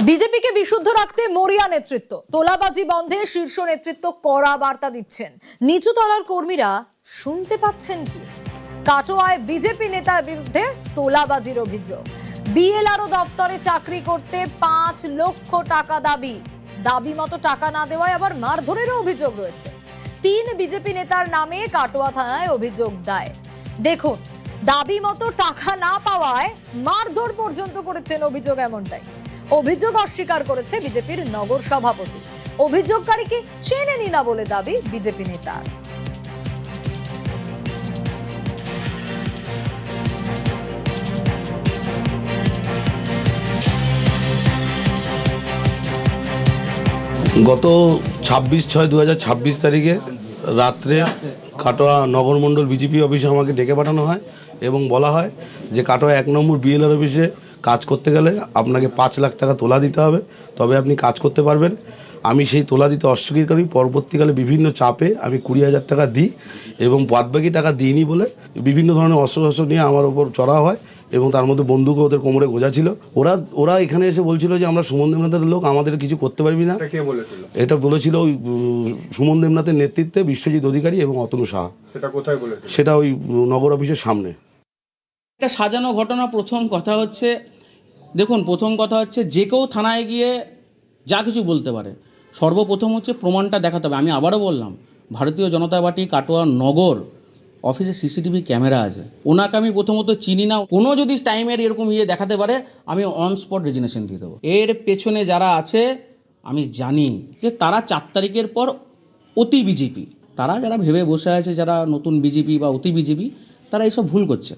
বিজেপিকে বিশুদ্ধ রাখতে মরিয়া নেতৃত্ব, তোলাবাজি বন্ধে শীর্ষ নেতৃত্ব কড়া বার্তা দিচ্ছেন। নিচু তলার কর্মীরা শুনতে পাচ্ছেন কি? কাটোয়ায় বিজেপি নেতার বিরুদ্ধে তোলাবাজির অভিযোগ। বিএলআরও দফতরে চাকরি করতে 5 লক্ষ টাকা দাবি মতো টাকা না দেওয়ায় আবার মারধরেরও অভিযোগ রয়েছে। 3 বিজেপি নেতার নামে কাটোয়া থানায় অভিযোগ দায়। দেখুন, দাবি মতো টাকা না পাওয়ায় মারধর পর্যন্ত করেছেন, অভিযোগ এমনটাই। অভিযোগ অস্বীকার করেছে বিজেপির নগর সভাপতি। অভিযোগকারীকে চেনেনি না বলে দাবি বিজেপি নেতার। গত 26/6/2026 তারিখে রাত্রে কাটোয়া নগরমণ্ডল বিজেপি অফিসে আমাকে ডেকে পাঠানো হয় এবং বলা হয় যে কাটোয়া 1 নম্বর বিএলআর অফিসে কাজ করতে গেলে আপনাকে 5 লাখ টাকা তোলা দিতে হবে, তবে আপনি কাজ করতে পারবেন। আমি সেই তোলা দিতে অস্বীকার করি। পরবর্তীকালে বিভিন্ন চাপে আমি 20,000 টাকা দিই এবং বাদবাকি টাকা দিইনি বলে বিভিন্ন ধরনের অস্ত্র নিয়ে আমার ওপর চড়া হয় এবং তার মধ্যে বন্দুকও ওদের কোমরে গোজা ছিল। ওরা এখানে এসে বলছিল যে আমরা সুমন দেবনাথের লোক, আমাদের কিছু করতে পারবি না। এটা বলেছিল ওই সুমন দেবনাথের নেতৃত্বে বিশ্বজিৎ অধিকারী এবং অতনু সাহা। সেটা কোথায় বলেছিল? সেটা ওই নগর অফিসের সামনে। একটা সাজানো ঘটনা। প্রথম কথা হচ্ছে, দেখুন, যে কেউ থানায় গিয়ে যা কিছু বলতে পারে। সর্বপ্রথম হচ্ছে প্রমাণটা দেখাতে হবে। আমি আবারও বললাম, ভারতীয় জনতা পার্টি কাটোয়া নগর অফিসে সিসিটিভি ক্যামেরা আছে। ওনাকে আমি প্রথমত চিনি না। কোনো যদি টাইমের এরকম দেখাতে পারে, আমি অন স্পট রেজিগনেশন দিয়ে দেবো। এর পেছনে যারা আছে আমি জানি যে তারা 4 তারিখের পর অতি বিজেপি, তারা যারা ভেবে বসে আছে, যারা নতুন বিজেপি বা অতি বিজেপি, তারা এইসব ভুল করছে।